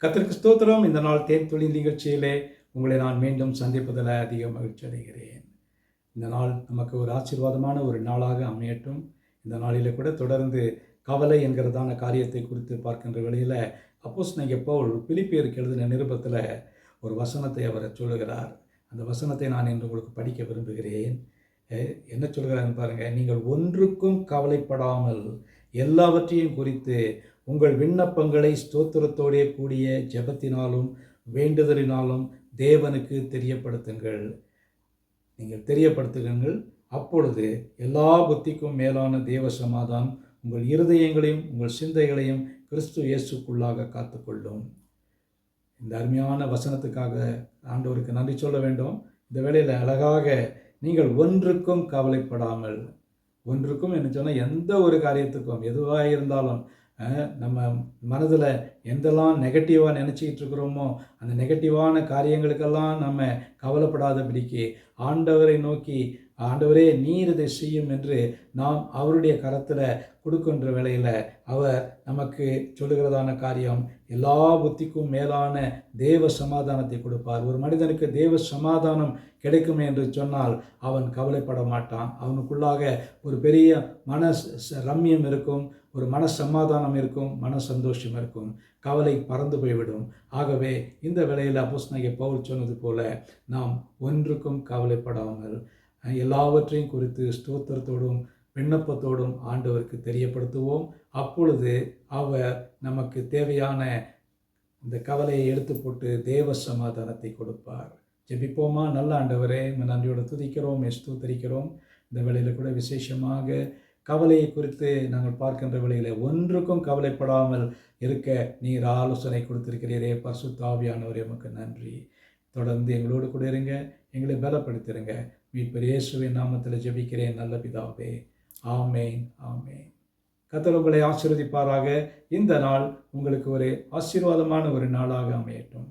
கர்த்தருக்கு ஸ்தோத்திரம். இந்த நாள் தேன்துளி நிகழ்ச்சியிலே உங்களை நான் மீண்டும் சந்திப்பதில் அதிக மகிழ்ச்சி அடைகிறேன். இந்த நாள் நமக்கு ஒரு ஆசீர்வாதமான ஒரு நாளாக அமையட்டும். இந்த நாளில் கூட தொடர்ந்து கவலை என்கிறதான காரியத்தை குறித்து பார்க்கின்ற வேளையில் அப்போஸ்தலனாகிய பவுல் பிலிப்பியருக்கு எழுதின நிருபத்தில் ஒரு வசனத்தை அவர் சொல்லுகிறார். அந்த வசனத்தை நான் இன்று உங்களுக்கு படிக்க விரும்புகிறேன். என்ன சொல்கிறான்னு பாருங்கள். நீங்கள் ஒன்றுக்கும் கவலைப்படாமல் எல்லாவற்றையும் குறித்து உங்கள் விண்ணப்பங்களை ஸ்தோத்திரத்தோடே கூடிய ஜெபத்தினாலும் வேண்டுதலினாலும் தேவனுக்கு தெரியப்படுத்துங்கள். நீங்கள் தெரியப்படுத்துங்கள். அப்பொழுது எல்லா புத்திக்கும் மேலான தேவ சமாதானம் உங்கள் இருதயங்களையும் உங்கள் சிந்தைகளையும் கிறிஸ்து இயேசுக்குள்ளாக காத்துக்கொள்ளும். இந்த அருமையான வசனத்துக்காக ஆண்டவருக்கு நன்றி சொல்ல வேண்டும். இந்த வேளையில் அழகாக நீங்கள் ஒன்றுக்கும் கவலைப்படாமல், ஒன்றுக்கும் என்ன சொன்னால் எந்த ஒரு காரியத்துக்கும் எதுவாக இருந்தாலும் நம்ம மனதில் எந்தெல்லாம் நெகட்டிவாக நினச்சிக்கிட்டு இருக்கிறோமோ அந்த நெகட்டிவான காரியங்களுக்கெல்லாம் நம்ம கவலைப்படாதபடிக்கு ஆண்டவரை நோக்கி, ஆண்டவரே நீர் இதை செய்யும் என்று நாம் அவருடைய கரத்தில் கொடுக்கின்ற வேளையில் அவர் நமக்கு சொல்லுகிறதான காரியம் எல்லா புத்திக்கும் மேலான தேவ சமாதானத்தை கொடுப்பார். ஒரு மனிதனுக்கு தேவ சமாதானம் கிடைக்கும் என்று சொன்னால் அவன் கவலைப்பட மாட்டான். அவனுக்குள்ளாக ஒரு பெரிய மன ரம்யம் இருக்கும், ஒரு மன சமாதானம் இருக்கும், மன சந்தோஷம் இருக்கும், கவலை பறந்து போய்விடும். ஆகவே இந்த வேளையில் அப்போஸ்தலனாகிய பவுல் சொன்னது போல நாம் ஒன்றுக்கும் கவலைப்படாமல் எல்லாவற்றையும் குறித்து ஸ்தோத்திரத்தோடும் விண்ணப்பத்தோடும் ஆண்டவருக்கு தெரியப்படுத்துவோம். அப்பொழுது அவர் நமக்கு தேவையான இந்த கவலையை எடுத்து போட்டு தேவ சமாதானத்தை கொடுப்பார். ஜெபிப்போமா? நல்ல ஆண்டவரே, நன்றியோடு துதிக்கிறோம், ஸ்தோத்திரிக்கிறோம். இந்த வேளையில் கூட விசேஷமாக கவலையை குறித்து நாங்கள் பார்க்கின்ற வேளையில் ஒன்றுக்கும் கவலைப்படாமல் இருக்க நீர் ஆலோசனை கொடுத்திருக்கிறீரே. பரிசுத்த ஆவியானவரே, உமக்கு நன்றி. தொடர்ந்து எங்களோடு கூட இருங்க, எங்களை பலப்படுத்திடுங்க. மீட்பர் இயேசுவின் நாமத்தில் ஜெபிக்கிறேன் நல்ல பிதாவே. ஆமேன், ஆமேன். கர்த்தர் உங்களை ஆசீர்வதிப்பாராக. இந்த நாள் உங்களுக்கு ஒரு ஆசீர்வாதமான ஒரு நாளாக அமையட்டும்.